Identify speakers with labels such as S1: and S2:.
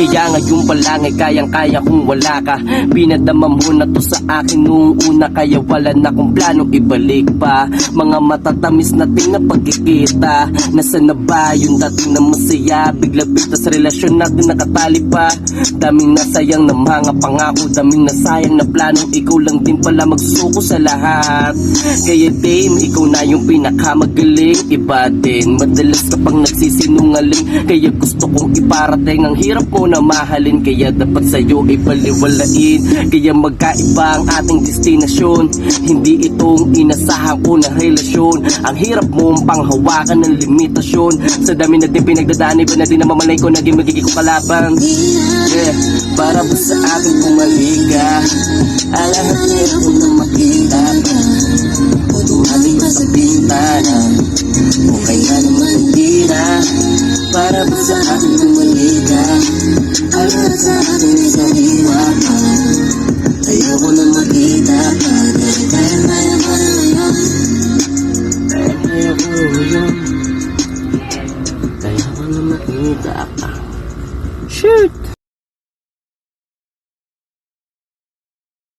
S1: Kaya ngayon pa lang ay kayang-kaya kung wala ka. Pinadama mo na to sa akin noong una, kaya wala na kong planong ibalik pa. Mga matatamis natin na pagkikita, nasaan na ba yung dating na masaya? Bigla bigla sa relasyon natin nakatali pa. Daming nasayang na mga pangako, daming nasayang na planong ikaw lang din pala magsuko sa lahat. Kaya dame, ikaw na yung pinakamagaling. Iba din, madalas kapag nagsisinungaling, kaya gusto kong iparating ang hirap mo na mahalin. Kaya dapat sa'yo ipaliwalain, kaya magkaiba ang ating destinasyon. Hindi itong inasahan ko na relasyon. Ang hirap mong panghawakan ng limitasyon. Sa dami na din pinagdadaan, iba na din na mamalay ko naging magiging ko kalaban. Yeah, para ba sa akin bumalik ka? Alahat niya ko na makita ka. Tumating ka sa bintana, o kaya naman hindi na. Para ba sa akin bumalik ka?